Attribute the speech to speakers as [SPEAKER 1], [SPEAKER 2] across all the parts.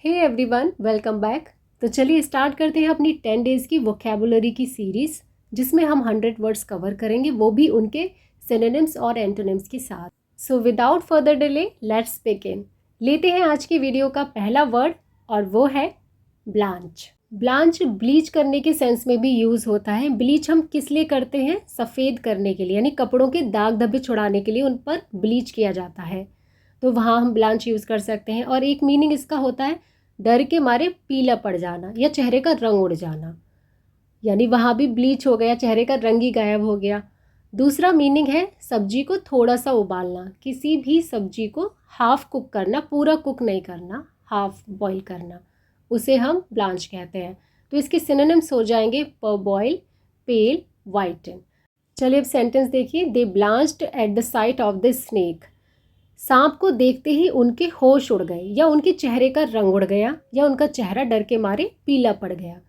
[SPEAKER 1] Hey everyone, welcome back. तो चलिए start करते हैं अपनी 10 डेज़ की वोकैबुलरी की सीरीज़, जिसमें हम 100 वर्ड्स कवर करेंगे, वो भी उनके सिनोनिम्स और एंटोनिम्स के साथ। So without further delay let's begin. लेते हैं आज की वीडियो का पहला वर्ड और वो है ब्लांच। ब्लांच ब्लीच करने के सेंस में भी यूज़ होता है। ब्लीच हम किस लिए करते हैं? सफ़ेद करने के लिए, यानी कपड़ों के दाग धब्बे छुड़ाने के लिए उन पर ब्लीच किया जाता है, तो वहाँ हम ब्लांच यूज़ कर सकते हैं। और एक मीनिंग इसका होता है डर के मारे पीला पड़ जाना या चेहरे का रंग उड़ जाना, यानी वहाँ भी ब्लीच हो गया, चेहरे का रंग ही गायब हो गया। दूसरा मीनिंग है सब्जी को थोड़ा सा उबालना, किसी भी सब्जी को हाफ कुक करना, पूरा कुक नहीं करना, हाफ बॉईल करना, उसे हम ब्लांच कहते हैं। तो इसके सिनोनिम्स हो जाएंगे परबॉयल, पेल, वाइटन। चलिए अब सेंटेंस देखिए। They blanched at the sight of the snake. सांप को देखते ही उनके होश उड़ गए, या उनके चेहरे का रंग उड़ गया, या उनका चेहरा डर के मारे पीला पड़ गया।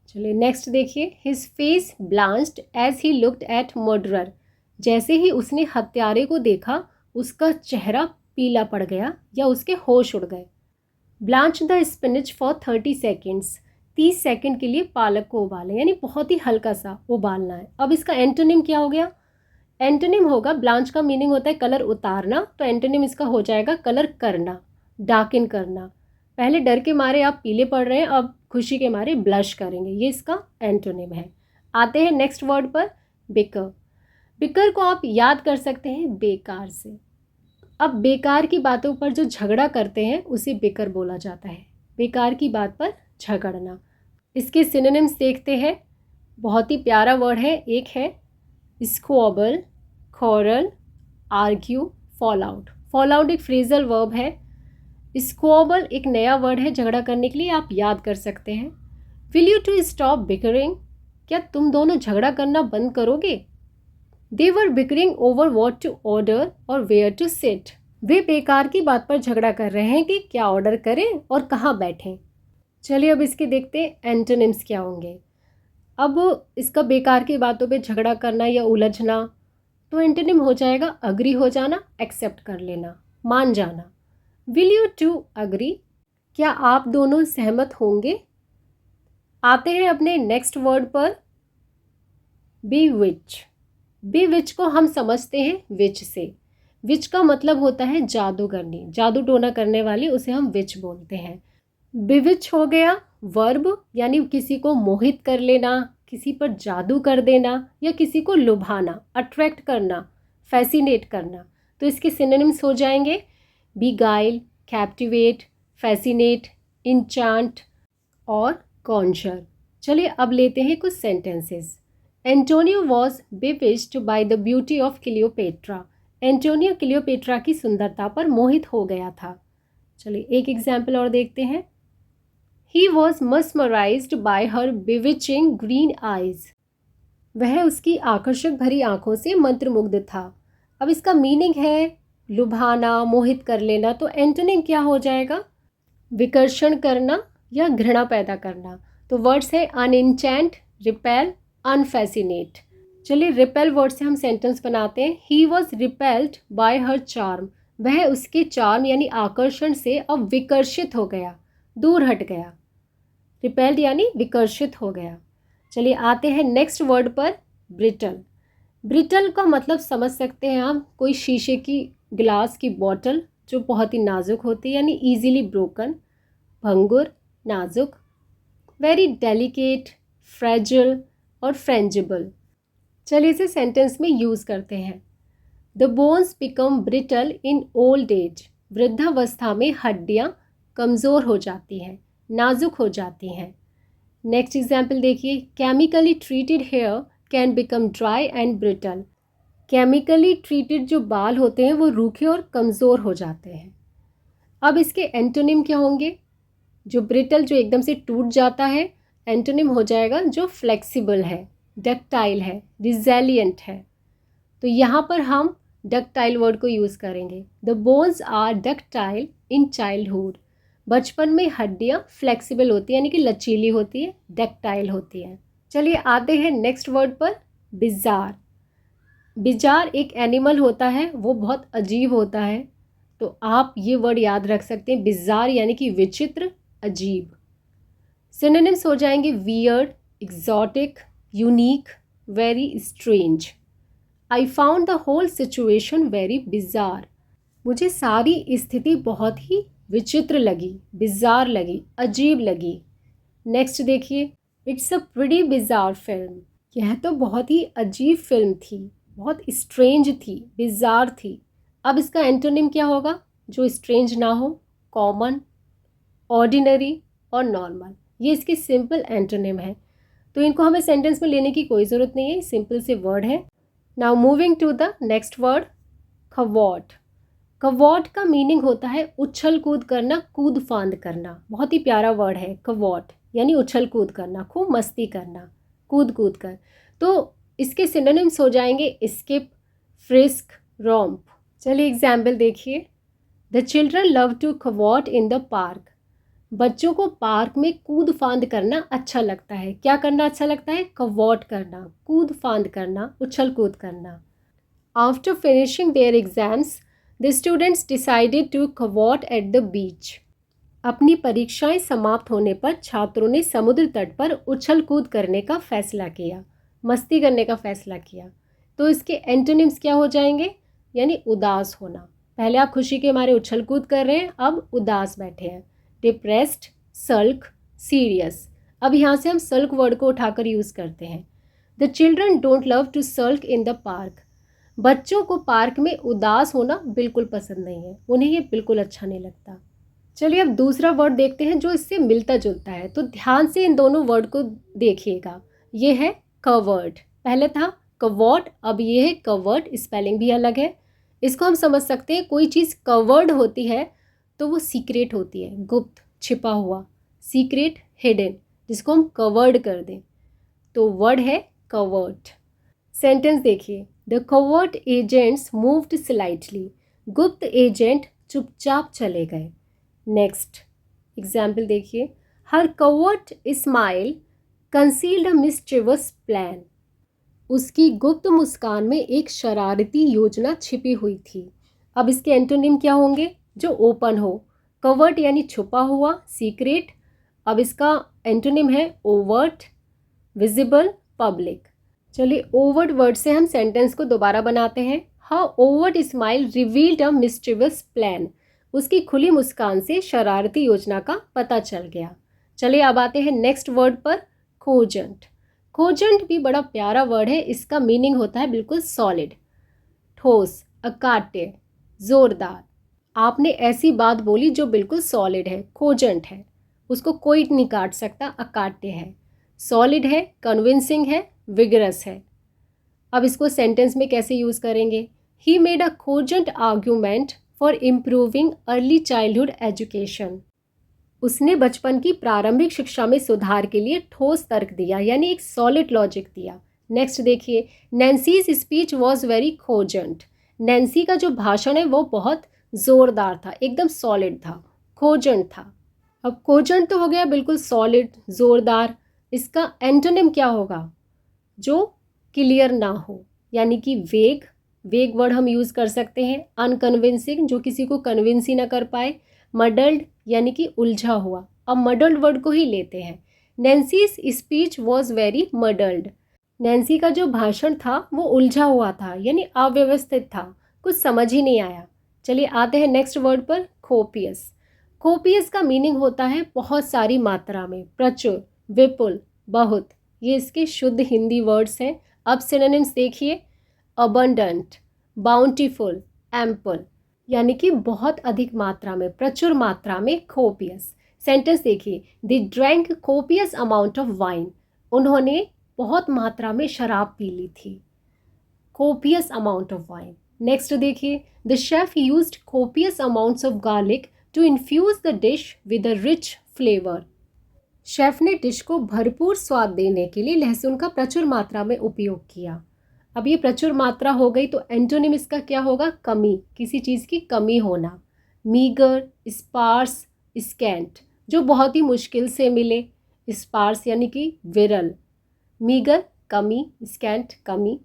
[SPEAKER 1] चलिए नेक्स्ट देखिए। His face blanched as he looked at murderer. जैसे ही उसने हत्यारे को देखा उसका चेहरा पीला पड़ गया या उसके होश उड़ गए। Blanch the spinach for 30 seconds. 30 second के लिए पालक को उबालें, यानी बहुत ही हल्का सा उबालना है। अब इसका एंटोनिम क्या हो गया? एंटोनिम होगा, ब्लांच का मीनिंग होता है कलर उतारना, तो एंटोनिम इसका हो जाएगा कलर करना, डार्कन करना। पहले डर के मारे आप पीले पड़ रहे हैं, अब खुशी के मारे ब्लश करेंगे, ये इसका एंटोनिम है। आते हैं नेक्स्ट वर्ड पर, बिकर। बिकर को आप याद कर सकते हैं बेकार से। अब बेकार की बातों पर जो झगड़ा करते हैं उसे बिकर बोला जाता है, बेकार की बात पर झगड़ना। इसके सिनोनिम्स देखते हैं, बहुत ही प्यारा वर्ड है। एक है स्क्वॉबल, quarrel, argue, fall out. Fall out एक फ्रेजल वर्ब है। स्क्वॉबल एक नया वर्ड है झगड़ा करने के लिए, आप याद कर सकते हैं। Will you two stop bickering? क्या तुम दोनों झगड़ा करना बंद करोगे? They were bickering over what to order और वेयर टू सिट। वे बेकार की बात पर झगड़ा कर रहे हैं कि क्या ऑर्डर करें और कहाँ बैठें। चलिए अब इसके देखते हैं एंटोनिम्स क्या होंगे। अब इसका बेकार की बातों पे झगड़ा करना या उलझना, तो एंटोनिम हो जाएगा अग्री हो जाना, एक्सेप्ट कर लेना, मान जाना। Will you two agree? क्या आप दोनों सहमत होंगे? आते हैं अपने नेक्स्ट वर्ड पर, बीविच। बीविच को हम समझते हैं विच से। विच का मतलब होता है जादूगरनी, जादू टोना करने वाली, उसे हम विच बोलते हैं। बिविच हो गया वर्ब, यानी किसी को मोहित कर लेना, किसी पर जादू कर देना, या किसी को लुभाना, अट्रैक्ट करना, फैसिनेट करना। तो इसके सिनोनिम्स हो जाएंगे बीगाइल, कैप्टिवेट, फैसिनेट, इंचांट और कॉन्जर। चलिए अब लेते हैं कुछ sentences. Antonio was bewitched by the beauty of Cleopatra. Antonio Cleopatra की सुंदरता पर मोहित हो गया था। चलिए एक एग्जाम्पल और देखते हैं। He was mesmerized by her bewitching green eyes. वह उसकी आकर्षक भरी आंखों से मंत्रमुग्ध था। अब इसका मीनिंग है लुभाना, मोहित कर लेना, तो एंटोनिम क्या हो जाएगा? विकर्षण करना या घृणा पैदा करना। तो वर्ड्स है अनइंचैंट, रिपेल, अनफैसिनेट। चलिए रिपेल वर्ड से हम सेंटेंस बनाते हैं। He was repelled by her charm. वह उसके चार्म यानी आकर्षण से अब विकर्षित हो गया, दूर हट गया। रिपेल्ड यानी विकर्षित हो गया। चलिए आते हैं नेक्स्ट वर्ड पर, ब्रिटल। ब्रिटल का मतलब समझ सकते हैं हम, कोई शीशे की ग्लास की बॉटल जो बहुत ही नाजुक होती है, यानी इजीली ब्रोकन, भंगुर, नाजुक। वेरी डेलिकेट, फ्रेजिल और फ्रेंजिबल। चलिए इसे सेंटेंस में यूज़ करते हैं। The bones become brittle in old age. वृद्धावस्था में हड्डियाँ कमज़ोर हो जाती हैं, नाजुक हो जाती हैं। नेक्स्ट एग्जाम्पल देखिए। Chemically treated hair can become dry and brittle. Chemically treated जो बाल होते हैं वो रूखे और कमज़ोर हो जाते हैं। अब इसके एंटोनिम क्या होंगे? जो ब्रिटल, जो एकदम से टूट जाता है, एंटोनिम हो जाएगा जो फ्लेक्सिबल है, डक्टाइल है, रिजेलियंट है। तो यहाँ पर हम डक्टाइल वर्ड को यूज़ करेंगे। The bones are ductile in childhood. बचपन में हड्डियाँ फ्लेक्सिबल होती है, यानी कि लचीली होती है, डक्टाइल होती है। चलिए आते हैं नेक्स्ट वर्ड पर, बिजार। बिजार एक एनिमल होता है, वो बहुत अजीब होता है, तो आप ये वर्ड याद रख सकते हैं, बिजार यानी कि विचित्र, अजीब। सिनोनिम्स हो जाएंगे weird, exotic, unique, very strange. I found the whole situation very bizarre. मुझे सारी स्थिति बहुत ही विचित्र लगी, बिजार लगी, अजीब लगी। नेक्स्ट देखिए, it's a pretty bizarre film. यह तो बहुत ही अजीब फिल्म थी, बहुत स्ट्रेंज थी, बिजार थी। अब इसका एंटोनिम क्या होगा जो स्ट्रेंज ना हो? कॉमन, ऑर्डिनरी और नॉर्मल। ये इसके सिंपल एंटोनिम है, तो इनको हमें सेंटेंस में लेने की कोई ज़रूरत नहीं है, सिंपल से वर्ड है। Now moving to the next word, cavort. Cavort का मीनिंग होता है उछल कूद करना, कूद फांद करना। बहुत ही प्यारा वर्ड है खवॉट, यानी उछल कूद करना, खूब मस्ती करना, कूद कूद कर। तो इसके सिनोनिम्स हो जाएंगे स्किप, फ्रिस्क, रोम्प। चलिए एग्जाम्पल देखिए। The children love to cavort in the park. बच्चों को पार्क में कूद फांद करना अच्छा लगता है। क्या करना अच्छा लगता है? खवॉट करना, कूद फांद करना, उछल कूद करना। After finishing their exams the students decided to cavort at the beach. अपनी परीक्षाएं समाप्त होने पर छात्रों ने समुद्र तट पर उछल कूद करने का फैसला किया, मस्ती करने का फैसला किया। तो इसके एंटोनिम्स क्या हो जाएंगे? यानी उदास होना। पहले आप खुशी के मारे उछल कूद कर रहे हैं, अब उदास बैठे हैं। Depressed, sulk, serious. अब यहाँ से हम सल्क वर्ड को उठाकर यूज़ करते हैं। The children don't love to sulk in the park. बच्चों को पार्क में उदास होना बिल्कुल पसंद नहीं है, उन्हें ये बिल्कुल अच्छा नहीं लगता। चलिए अब दूसरा वर्ड देखते हैं जो इससे मिलता जुलता है, तो ध्यान से इन दोनों वर्ड को देखिएगा। ये है कवर्ड, पहले था कवॉट, अब ये है कवर्ड, स्पेलिंग भी अलग है। इसको हम समझ सकते हैं, कोई चीज़ कवर्ड होती है तो वो सीक्रेट होती है, गुप्त, छिपा हुआ, सीक्रेट, हिडन, जिसको हम कवर्ड कर दें, तो वर्ड है कवर्ड। सेंटेंस देखिए, the covered agents moved slightly. गुप्त एजेंट चुपचाप चले गए। नेक्स्ट एग्जाम्पल देखिए, हर कवर्ड स्माइल कंसील्ड अ मिस्chievous प्लान। उसकी गुप्त मुस्कान में एक शरारती योजना छिपी हुई थी। अब इसके एंटोनिम क्या होंगे? जो ओपन हो, कवर्ड यानी छुपा हुआ, सीक्रेट। अब इसका एंटोनिम है ओवर्ट, विजिबल, पब्लिक। चलिए ओवर्ट वर्ड से हम सेंटेंस को दोबारा बनाते हैं। How overt smile revealed a mischievous plan. उसकी खुली मुस्कान से शरारती योजना का पता चल गया। चलिए अब आते हैं नेक्स्ट वर्ड पर, कोजेंट। कोजेंट भी बड़ा प्यारा वर्ड है। इसका मीनिंग होता है बिल्कुल सॉलिड, ठोस, अकाट्य, जोरदार। आपने ऐसी बात बोली जो बिल्कुल सॉलिड है, कोजेंट है, उसको कोई नहीं काट सकता, अकाट्य है, सॉलिड है, कन्विंसिंग है, विगरस है। अब इसको सेंटेंस में कैसे यूज़ करेंगे? He made a cogent argument for improving early childhood education. उसने बचपन की प्रारंभिक शिक्षा में सुधार के लिए ठोस तर्क दिया, यानी एक सॉलिड लॉजिक दिया। नेक्स्ट देखिए, Nancy's speech was very cogent. Nancy का जो भाषण है वो बहुत ज़ोरदार था, एकदम सॉलिड था, कोजेंट था। अब कोजेंट तो हो गया बिल्कुल सॉलिड, ज़ोरदार। इसका एंटोनिम क्या होगा? जो क्लियर ना हो, यानी कि वेग। वेग वर्ड हम यूज़ कर सकते हैं। अनकन्विंसिंग, जो किसी को कन्विंस ही ना कर पाए। मडल्ड, यानी कि उलझा हुआ। अब मडल्ड वर्ड को ही लेते हैं। Nancy's speech was very muddled. Nancy का जो भाषण था वो उलझा हुआ था, यानी अव्यवस्थित था, कुछ समझ ही नहीं आया। चलिए आते हैं नेक्स्ट वर्ड पर, कोपियस। कोपियस का मीनिंग होता है बहुत सारी मात्रा में, प्रचुर, विपुल, बहुत। ये इसके शुद्ध हिंदी वर्ड्स हैं। अब सिनोनिम्स देखिए, अबंडेंट, बाउंटीफुल, एम्पल, यानी कि बहुत अधिक मात्रा में, प्रचुर मात्रा में, कोपियस। सेंटेंस देखिए, they drank copious amount of wine. उन्होंने बहुत मात्रा में शराब पी ली थी, copious amount of wine. Next देखिए, the chef used copious amounts of garlic to infuse the dish with a rich flavour. Chef ने डिश को भरपूर स्वाद देने के लिए लहसुन का प्रचुर मात्रा में उपयोग किया। अब ये प्रचुर मात्रा हो गई, तो एंटोनिम इसका क्या होगा? कमी, किसी चीज़ की कमी होना। मीगर, स्पार्स, स्कैंट, जो बहुत ही मुश्किल से मिले। स्पार्स यानी कि विरल, मीगर कमी, स्कैंट कमी।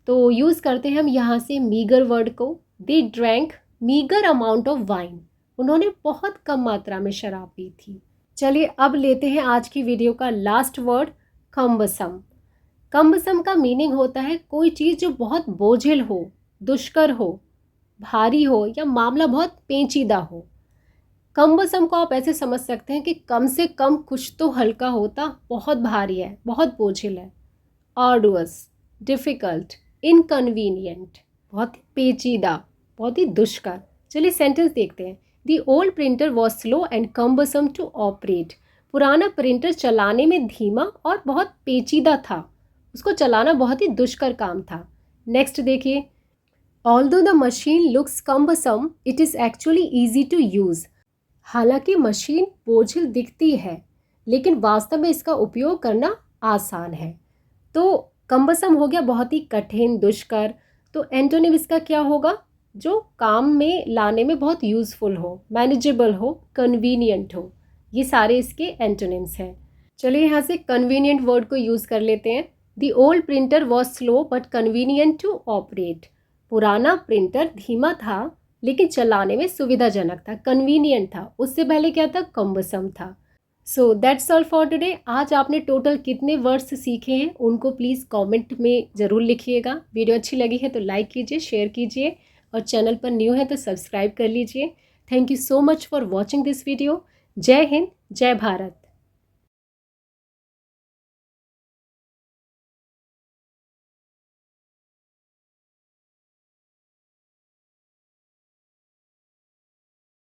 [SPEAKER 1] तो यूज़ करते हैं हम यहाँ से मीगर वर्ड को। They drank meagre amount of wine, उन्होंने बहुत कम मात्रा में शराब पी थी। चलिए अब लेते हैं आज की वीडियो का लास्ट वर्ड, कम्बसम। कम्बसम का मीनिंग होता है कोई चीज़ जो बहुत बोझिल हो, दुष्कर हो, भारी हो या मामला बहुत पेचीदा हो। कम्बसम को आप ऐसे समझ सकते हैं कि कम से कम कुछ तो हल्का होता, बहुत भारी है, बहुत बोझिल है। आर्डुअस, डिफ़िकल्ट, इनकन्वीनियंट, बहुत ही पेचीदा, बहुत ही दुष्कर। चलिए सेंटेंस देखते हैं। The old printer was slow and cumbersome to operate. पुराना प्रिंटर चलाने में धीमा और बहुत पेचीदा था, उसको चलाना बहुत ही दुष्कर काम था। नेक्स्ट देखिए, although the machine looks cumbersome it is actually easy to use. हालांकि मशीन बोझिल दिखती है, लेकिन वास्तव में इसका उपयोग करना आसान है। तो कम्बसम हो गया बहुत ही कठिन, दुष्कर। तो एंटोनिम इसका क्या होगा? जो काम में लाने में बहुत यूज़फुल हो, मैनेजेबल हो, कन्वीनियंट हो। ये सारे इसके एंटोनिम्स हैं। चलिए यहाँ से कन्वीनियंट वर्ड को यूज़ कर लेते हैं। The old printer was slow but convenient to operate. पुराना प्रिंटर धीमा था लेकिन चलाने में सुविधाजनक था, कन्वीनियंट था। उससे पहले क्या था? कम्बसम था। So that's all for today. आज आपने टोटल कितने वर्ड्स सीखे हैं उनको प्लीज़ कमेंट में ज़रूर लिखिएगा। वीडियो अच्छी लगी है तो लाइक कीजिए, शेयर कीजिए और चैनल पर न्यू है तो सब्सक्राइब कर लीजिए। Thank you so much for watching this video. जय हिंद, जय भारत।